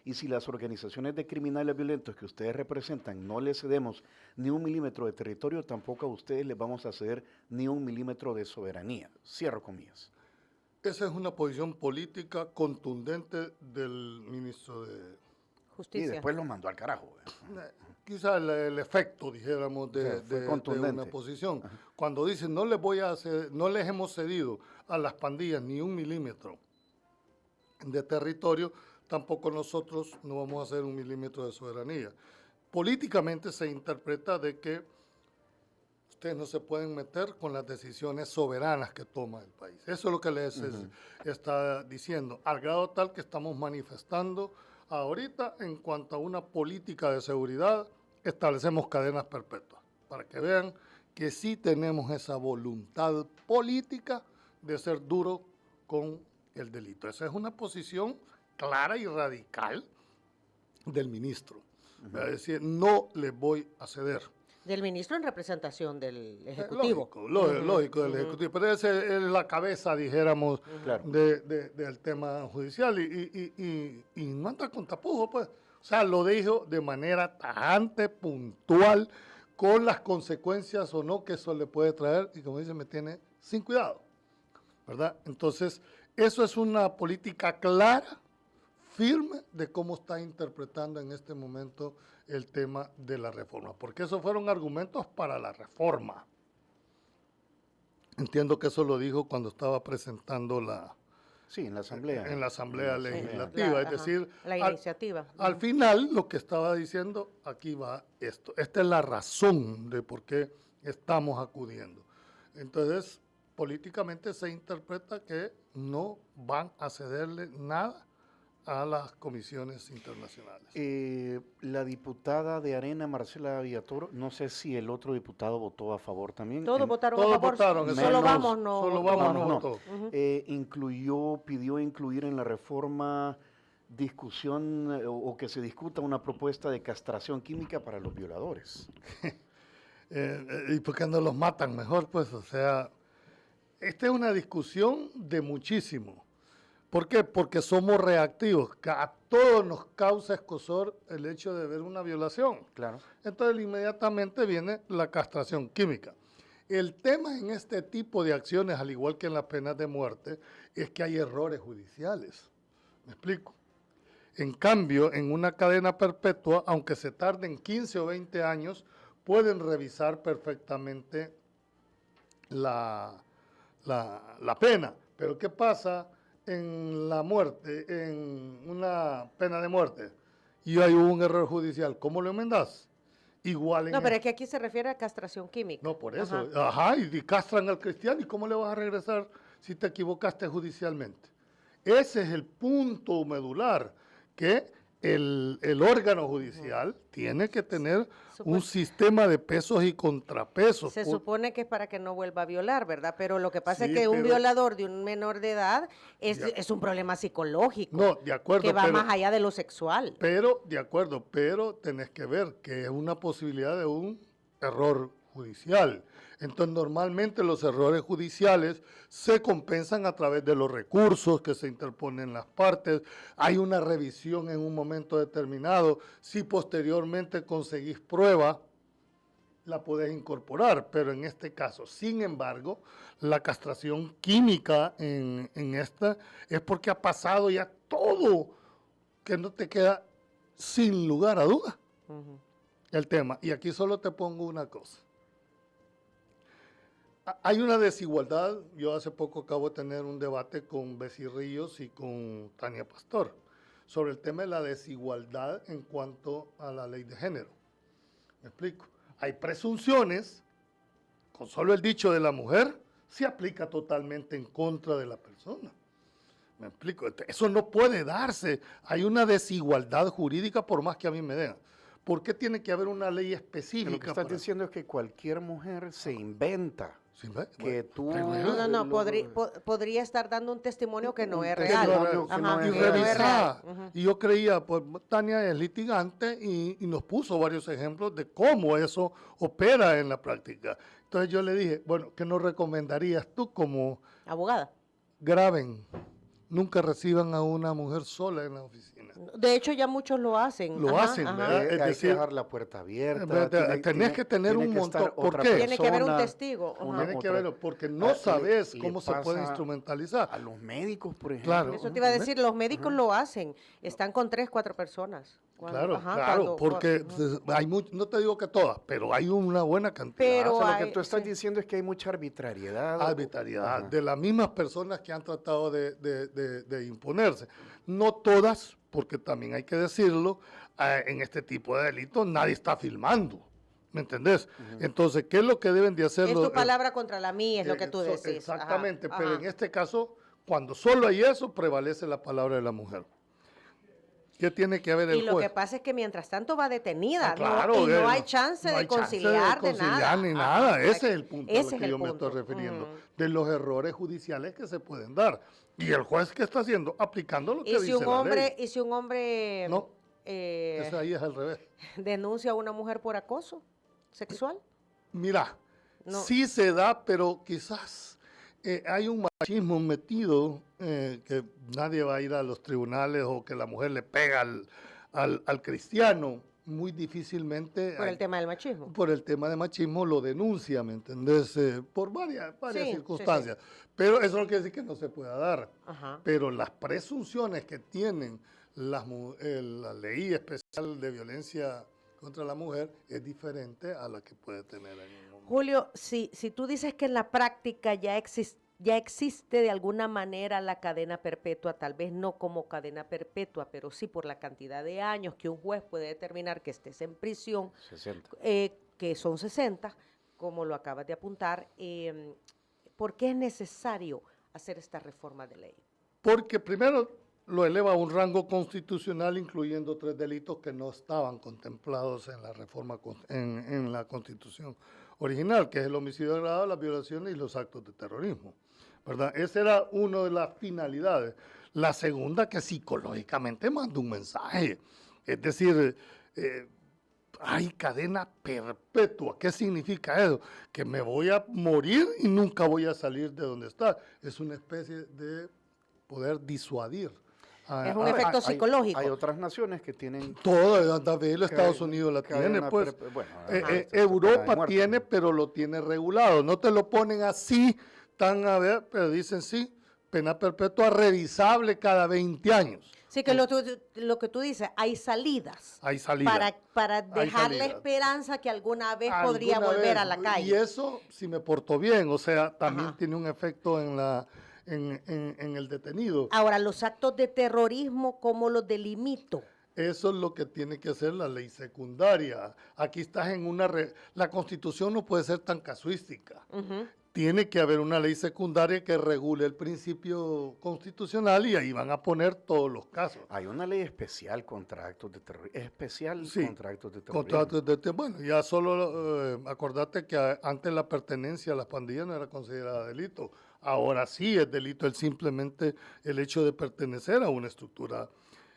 S2: Y si las organizaciones de criminales violentos que ustedes representan no les cedemos ni 1 milímetro de territorio, tampoco a ustedes les vamos a ceder ni 1 milímetro de soberanía. Cierro comillas.
S4: Esa es una posición política contundente del ministro de...
S2: Y
S3: Justicia.
S2: después lo mandó al carajo.
S4: Quizá el efecto, dijéramos,
S2: O sea, fue
S4: de
S2: contundente.
S4: una posición. Cuando dicen no les hemos cedido a las pandillas ni 1 milímetro de territorio, tampoco nosotros no vamos a hacer 1 milímetro de soberanía. Políticamente se interpreta de que ustedes no se pueden meter con las decisiones soberanas que toma el país. Eso es lo que les está diciendo, al grado tal que estamos manifestando ahorita en cuanto a una política de seguridad, establecemos cadenas perpetuas, para que vean que sí tenemos esa voluntad política de ser duro con el delito. Esa es una posición clara y radical del ministro. Es decir, no le voy a ceder.
S3: Del ministro en representación del Ejecutivo.
S4: Lógico del Ejecutivo, pero esa es la cabeza, dijéramos,
S2: Claro.
S4: del tema judicial y no anda con tapujos, pues. O sea, lo dijo de manera tajante, puntual, con las consecuencias o no que eso le puede traer y como dice, me tiene sin cuidado, ¿verdad? Entonces, eso es una política clara, firme de cómo está interpretando en este momento el tema de la reforma, porque esos fueron argumentos para la reforma. Entiendo que eso lo dijo cuando estaba presentando
S2: Sí, en la Asamblea.
S4: en la Asamblea
S2: Sí.
S4: Legislativa, es
S3: Ajá,
S4: decir,
S3: la iniciativa.
S4: al final lo que estaba diciendo, aquí va esto, esta es la razón de por qué estamos acudiendo. Entonces, políticamente se interpreta que no van a cederle nada a las comisiones internacionales.
S2: La diputada de Arena, Marcela Villatoro, no sé si el otro diputado votó a favor también.
S3: Todos votaron
S4: Todos
S3: a favor.
S4: votaron,
S2: menos-
S3: Solo vamos, no.
S4: solo
S3: votó.
S4: vamos,
S2: no
S4: no
S2: votó.
S4: votó.
S2: Pidió incluir en la reforma discusión o que se discuta una propuesta de castración química para los violadores.
S4: ¿Y por qué no los matan mejor? Pues, o sea, esta es una discusión de muchísimo. ¿Por qué? Porque somos reactivos. A todos nos causa escozor el hecho de ver una violación.
S2: Claro.
S4: Entonces, inmediatamente viene la castración química. El tema en este tipo de acciones, al igual que en las penas de muerte, es que hay errores judiciales. ¿Me explico? En cambio, en una cadena perpetua, aunque se tarden 15 o 20 años, pueden revisar perfectamente la pena. Pero ¿qué pasa en la muerte, en una pena de muerte? Y hay un error judicial. ¿Cómo lo enmendas? Igual en
S3: No, pero es que aquí se refiere a castración química.
S4: No, por eso.
S3: Ajá.
S4: Ajá, y castran al cristiano. ¿Y cómo le vas a regresar si te equivocaste judicialmente? Ese es el punto medular, que el órgano judicial tiene que tener un sistema de pesos y contrapesos.
S3: Se supone que es para que no vuelva a violar, ¿verdad? Pero lo que pasa
S4: Sí,
S3: es que un
S4: pero-
S3: violador de un menor de edad
S4: Ya.
S3: es un problema psicológico.
S4: No, de acuerdo,
S3: que va
S4: pero-
S3: más allá de lo sexual.
S4: Pero, de acuerdo, pero tenés que ver que es una posibilidad de un error judicial. Entonces, normalmente los errores judiciales se compensan a través de los recursos que se interponen en las partes. Hay una revisión en un momento determinado. Si posteriormente conseguís prueba, la podés incorporar, pero en este caso, sin embargo, la castración química en esta es porque ha pasado ya todo, que no te queda sin lugar a duda el tema. Y aquí solo te pongo una cosa. Hay una desigualdad. Yo hace poco acabo de tener un debate con Bessie Ríos y con Tania Pastor sobre el tema de la desigualdad en cuanto a la ley de género. ¿Me explico? Hay presunciones, con solo el dicho de la mujer, se aplica totalmente en contra de la persona. ¿Me explico? Eso no puede darse. Hay una desigualdad jurídica por más que a mí me den. ¿Por qué tiene que haber una ley específica?
S2: Lo que estás diciendo es que cualquier mujer se inventa.
S4: Sí, bueno,
S2: Que tú...
S3: No, podría estar dando un testimonio que no es real.
S2: testimonio que no
S3: Ajá,
S2: es
S4: y
S3: que no es
S4: revisar.
S3: real. Ujú.
S4: Y yo creía, pues Tania es litigante y nos puso varios ejemplos de cómo eso opera en la práctica. Entonces yo le dije, bueno, ¿qué nos recomendarías tú como
S3: Abogada.
S4: graben? Nunca reciban a una mujer sola en la oficina.
S3: De hecho, ya muchos lo hacen.
S4: Lo hacen, ¿verdad? Es
S2: hay
S4: decir,
S2: que dejar la puerta abierta.
S4: tenés que tener un
S2: que estar
S4: montón. ¿Por
S2: otra
S4: qué?
S3: Tiene que haber un
S2: persona,
S3: testigo. Ajá.
S2: una
S4: Tiene que
S2: otra-
S4: verlo, porque no sabes
S2: le
S4: cómo se puede
S2: pasa
S4: instrumentalizar.
S2: A los médicos, por ejemplo.
S4: Claro.
S3: Eso te iba a decir, los médicos lo hacen. Están con 3, 4 personas.
S4: Claro, porque hay no te digo que todas, pero hay una buena cantidad.
S3: Pero
S2: O sea, lo
S3: hay-
S2: que tú estás
S3: sí.
S2: diciendo es que hay mucha arbitrariedad.
S4: Arbitrariedad
S2: Ajá.
S4: de las mismas personas que han tratado de imponerse. No todas, porque también hay que decirlo, en este tipo de delitos nadie está filmando. ¿Me entendés? Entonces, ¿qué es lo que deben de hacer
S3: Es
S4: los...
S3: tu palabra contra la mía, es lo que tú decís.
S4: Exactamente,
S3: Ajá,
S4: pero
S3: ajá.
S4: en este caso, cuando solo hay eso, prevalece la palabra de la mujer. ¿Qué tiene que ver el
S3: Y lo
S4: juez?
S3: que pasa es que mientras tanto va detenida,
S4: Ah, claro,
S3: y no
S4: no
S3: hay chance
S4: no
S3: de
S4: hay chance
S3: conciliar de nada.
S4: ni
S3: Ajá,
S4: nada. Ese
S3: exacto.
S4: es el punto a
S3: Ese
S4: lo
S3: es
S4: que
S3: el
S4: yo me
S3: punto.
S4: estoy refiriendo,
S3: Ujú.
S4: de los errores judiciales que se pueden dar. Y el juez, ¿qué está haciendo? Aplicando lo que
S3: Y si
S4: dice
S3: un
S4: la
S3: hombre,
S4: ley.
S3: y si un hombre
S4: No, Ese ahí es al revés.
S3: denuncia a una mujer por acoso sexual,
S4: Mira,
S3: No.
S4: sí se da, pero quizás hay un machismo metido que nadie va a ir a los tribunales o que la mujer le pega al cristiano. Muy difícilmente.
S3: por el tema del machismo.
S4: Por el tema de machismo lo denuncia, ¿me entendés? Por varias
S3: Sí,
S4: circunstancias. Pero eso no quiere decir que no se pueda dar.
S3: Ajá.
S4: Pero las presunciones que tienen la ley especial de violencia contra la mujer es diferente a la que puede tener en un hombre.
S3: Julio, si tú dices que en la práctica ya existe de alguna manera la cadena perpetua, tal vez no como cadena perpetua, pero sí por la cantidad de años que un juez puede determinar que estés en prisión,
S2: 60.
S3: que son 60, como lo acabas de apuntar, ¿por qué es necesario hacer esta reforma de ley?
S4: Porque primero lo eleva a un rango constitucional, incluyendo 3 delitos que no estaban contemplados en la reforma, en la Constitución original, que es el homicidio agravado, las violaciones y los actos de terrorismo, ¿verdad? Esa era una de las finalidades. La segunda, que psicológicamente manda un mensaje. Es decir, hay cadena perpetua. ¿Qué significa eso? Que me voy a morir y nunca voy a salir de donde está. Es una especie de poder disuadir.
S3: Es un efecto psicológico.
S2: Hay otras naciones que tienen...
S4: Todo, también Estados Unidos la tiene,
S2: cadena
S4: pues.
S2: bueno, pena de
S4: Europa
S2: muerte.
S4: tiene, pero lo tiene regulado. No te lo ponen así, tan a ver, pero dicen sí, pena perpetua revisable cada 20 años.
S3: Sí, que lo que tú dices, hay salidas.
S4: Hay salida.
S3: Para
S4: Hay
S3: dejar la
S4: salida.
S3: esperanza que alguna vez podría
S4: Alguna
S3: volver
S4: vez,
S3: a la calle.
S4: Y eso, si me porto bien, o sea, también
S3: Ajá.
S4: tiene un efecto en el detenido.
S3: Ahora, los actos de terrorismo, ¿cómo los delimito?
S4: Eso es lo que tiene que hacer la ley secundaria. Aquí estás en una... La Constitución no puede ser tan casuística.
S3: Ujú.
S4: Tiene que haber una ley secundaria que regule el principio constitucional y ahí van a poner todos los casos.
S2: Hay una ley especial contra actos de terrorismo. Especial
S4: Sí,
S2: contra actos de terrorismo.
S4: Contratos bueno, ya solo acordate que antes la pertenencia a las pandillas no era considerada delito. Ahora sí es delito simplemente el hecho de pertenecer a una estructura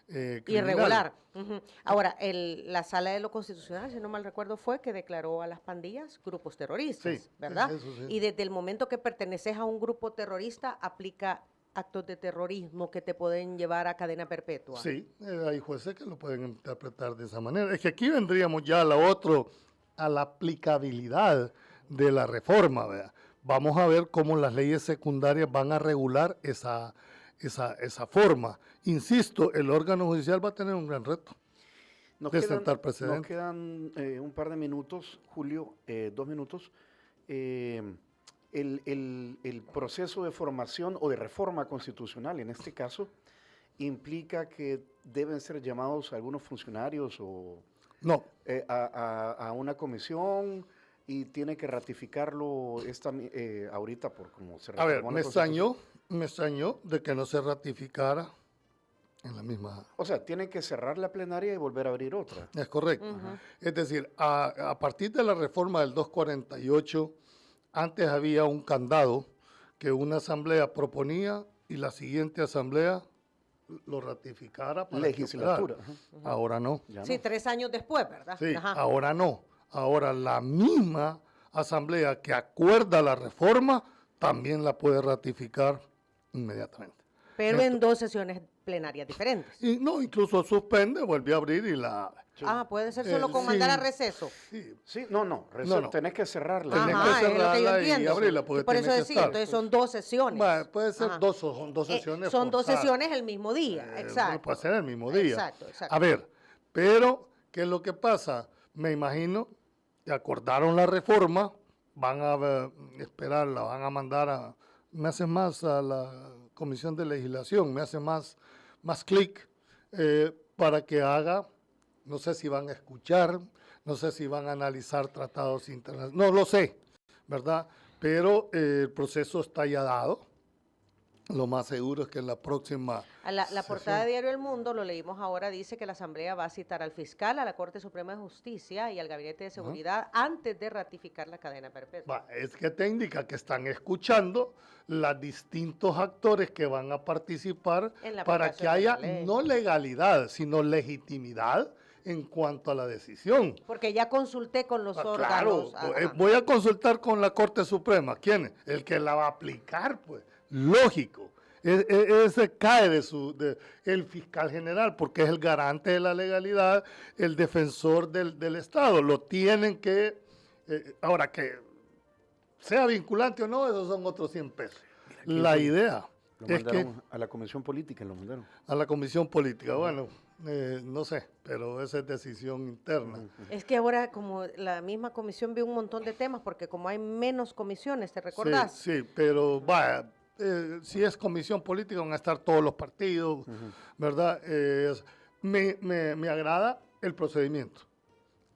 S4: criminal.
S3: Irregular. Ujú. Ahora, la Sala de lo Constitucional, si no mal recuerdo, fue que declaró a las pandillas grupos terroristas,
S4: Sí,
S3: ¿verdad?
S4: eso sí.
S3: Y desde el momento que perteneces a un grupo terrorista, aplica actos de terrorismo que te pueden llevar a cadena perpetua.
S4: Sí, hay jueces que lo pueden interpretar de esa manera. Es que aquí vendríamos ya a la aplicabilidad de la reforma, ¿verdad? Vamos a ver cómo las leyes secundarias van a regular esa forma. Insisto, el órgano judicial va a tener un gran reto de sentar precedentes.
S2: Nos quedan un par de minutos, Julio, 2 minutos. El proceso de formación o de reforma constitucional, en este caso, implica que deben ser llamados algunos funcionarios o
S4: No,
S2: a una comisión y tiene que ratificarlo ahorita por como se
S4: a ver,
S2: reformó la
S4: me
S2: Constitución.
S4: extrañó de que no se ratificara en la misma.
S2: O sea, tienen que cerrar la plenaria y volver a abrir otra.
S4: Es correcto.
S3: Ujú.
S4: Es decir, a partir de la reforma del 248, antes había un candado que una asamblea proponía y la siguiente asamblea lo ratificara para que
S2: Legislatura.
S4: operara.
S2: Ajá.
S4: Ahora no.
S2: Ya
S3: Sí,
S2: no.
S3: 3 años después, ¿verdad?
S4: Sí,
S3: Ajá.
S4: ahora no. Ahora la misma asamblea que acuerda la reforma también la puede ratificar inmediatamente.
S3: Pero en 2 sesiones plenarias diferentes.
S4: Y no, incluso suspende, vuelve a abrir y la...
S3: Ah, puede ser solo con
S4: sí.
S3: mandar a receso.
S4: Sí,
S2: Sí,
S4: no.
S2: tenés que cerrarla.
S4: Tenés
S3: Ajá,
S4: que
S3: es lo que yo
S4: cerrarla y
S3: entiendo.
S4: abrirla, porque
S3: Por eso
S4: tiene que
S3: decía,
S4: estar.
S3: entonces son 2 sesiones.
S4: Bueno, puede ser
S3: Ajá.
S4: son 2 sesiones.
S3: Son 2
S4: forzadas.
S3: sesiones el mismo día, exacto.
S4: Puede ser el mismo día.
S3: Exacto, exacto.
S4: A ver, pero, ¿qué es lo que pasa? Me imagino que acordaron la reforma, van a esperarla, van a mandar me hace más a la Comisión de Legislación, me hace más clic para que haga, no sé si van a escuchar, no sé si van a analizar tratados internacionales, no lo sé, ¿verdad? Pero el proceso está ya dado. Lo más seguro es que en la próxima...
S3: La portada de Diario El Mundo, lo leímos ahora, dice que la Asamblea va a citar al fiscal, a la Corte Suprema de Justicia y al Gabinete de Seguridad antes de ratificar la cadena perpetua.
S4: Es que te indica que están escuchando los distintos actores que van a participar
S3: En la
S4: para que
S3: aplicación de la
S4: haya
S3: ley.
S4: no legalidad, sino legitimidad en cuanto a la decisión.
S3: Porque ya consulté con los
S4: Claro,
S3: órganos. Ajá.
S4: voy a consultar con la Corte Suprema. ¿Quién es? El que la va a aplicar, pues. Lógico. Ese cae el fiscal general, porque es el garante de la legalidad, el defensor del Estado. Lo tienen que... ahora, que sea vinculante o no, esos son otros 100 pesos. La idea
S2: Lo
S4: es que
S2: mandaron a la Comisión Política, lo mandaron.
S4: a la Comisión Política, bueno, no sé, pero esa es decisión interna.
S3: Es que ahora como la misma comisión ve un montón de temas, porque como hay menos comisiones, ¿te recordás?
S4: Sí, pero vaya, si es comisión política van a estar todos los partidos, ¿verdad? Me agrada el procedimiento.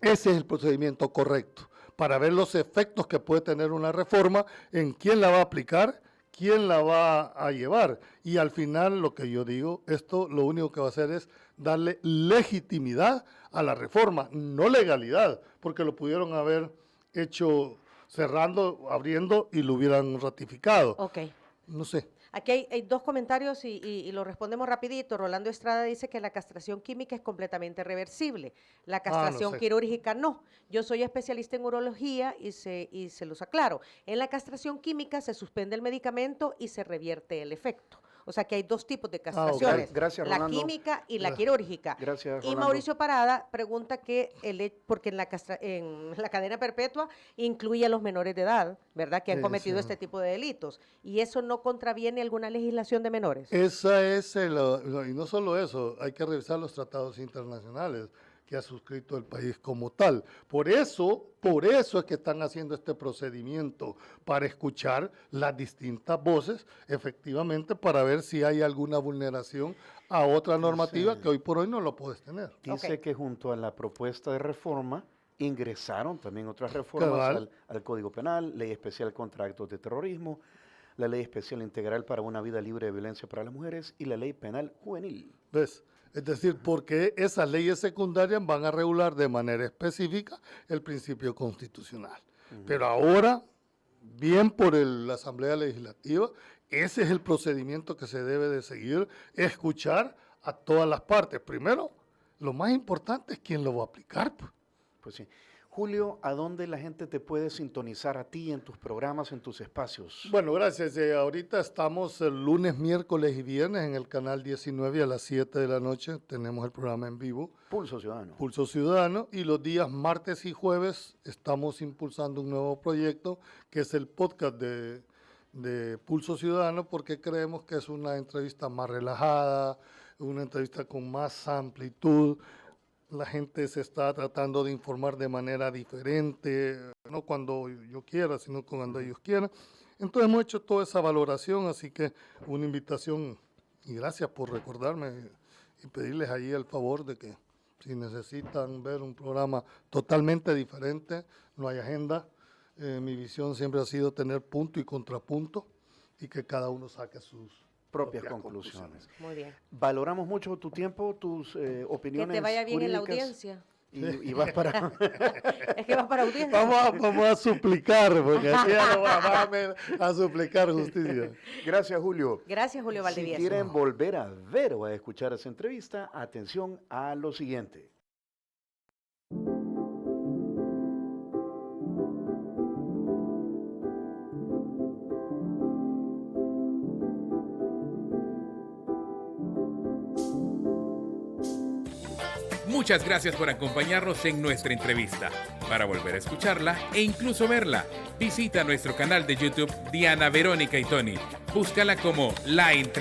S4: Ese es el procedimiento correcto para ver los efectos que puede tener una reforma, en quién la va a aplicar, quién la va a llevar. Y al final, lo que yo digo, esto lo único que va a hacer es darle legitimidad a la reforma, no legalidad, porque lo pudieron haber hecho cerrando, abriendo y lo hubieran ratificado.
S3: Ok.
S4: No sé.
S3: Aquí hay 2 comentarios y lo respondemos rapidito. Rolando Estrada dice que la castración química es completamente reversible. La castración
S4: sé.
S3: quirúrgica no. Yo soy especialista en urología y se los aclaro. En la castración química se suspende el medicamento y se revierte el efecto. O sea que hay 2 tipos de castraciones.
S2: Gracias,
S3: la
S2: Rolando.
S3: química y la quirúrgica.
S2: Gracias,
S3: Y
S2: Rolando.
S3: Mauricio Parada pregunta que porque en la cadena perpetua incluye a los menores de edad, ¿verdad? Que han
S4: Sí,
S3: cometido
S4: sí.
S3: este tipo de delitos. ¿Y eso no contraviene alguna legislación de menores?
S4: Esa es y no solo eso, hay que revisar los tratados internacionales que ha suscrito el país como tal. Por eso es que están haciendo este procedimiento, para escuchar las distintas voces, efectivamente, para ver si hay alguna vulneración a otra normativa que hoy por hoy no lo puedes tener.
S2: Dice
S3: Ok.
S2: que junto a la propuesta de reforma ingresaron también otras reformas
S4: Cabal.
S2: al Código Penal, Ley Especial contra Actos de Terrorismo, la Ley Especial Integral para una Vida Libre de Violencia para las Mujeres y la Ley Penal Juvenil.
S4: ¿Ves? Es decir, porque esas leyes secundarias van a regular de manera específica el principio constitucional. Pero ahora, bien por la Asamblea Legislativa, ese es el procedimiento que se debe de seguir, escuchar a todas las partes. Primero, lo más importante es quién lo va a aplicar. Pues.
S2: Pues sí. Julio, ¿a dónde la gente te puede sintonizar a ti en tus programas, en tus espacios?
S4: Bueno, gracias. Ahorita estamos el lunes, miércoles y viernes en el canal 19 a las 7 de la noche. Tenemos el programa en vivo.
S2: Pulso Ciudadano.
S4: Pulso Ciudadano. Y los días martes y jueves estamos impulsando un nuevo proyecto que es el podcast de Pulso Ciudadano, porque creemos que es una entrevista más relajada, una entrevista con más amplitud. La gente se está tratando de informar de manera diferente, no cuando yo quiera, sino cuando ellos quieran. Entonces hemos hecho toda esa valoración, así que una invitación, y gracias por recordarme y pedirles ahí el favor de que si necesitan ver un programa totalmente diferente, no hay agenda. Mi visión siempre ha sido tener punto y contrapunto y que cada uno saque sus
S2: propias conclusiones.
S3: Muy bien.
S2: Valoramos mucho tu tiempo, tus opiniones.
S3: Que te vaya bien en la
S2: jurídicas,
S3: audiencia.
S2: Y vas para...
S3: Es que vas para audiencia.
S4: Vamos a suplicar, porque aquí ya no vamos a suplicar justicia.
S2: Gracias, Julio.
S3: Gracias, Julio
S2: Si
S3: Valdivieso.
S2: quieren volver a ver o a escuchar esa entrevista, atención a lo siguiente.
S1: Muchas gracias por acompañarnos en nuestra entrevista. Para volver a escucharla e incluso verla, visita nuestro canal de YouTube Diana Verónica y Tony. Búscala como La Entrevista.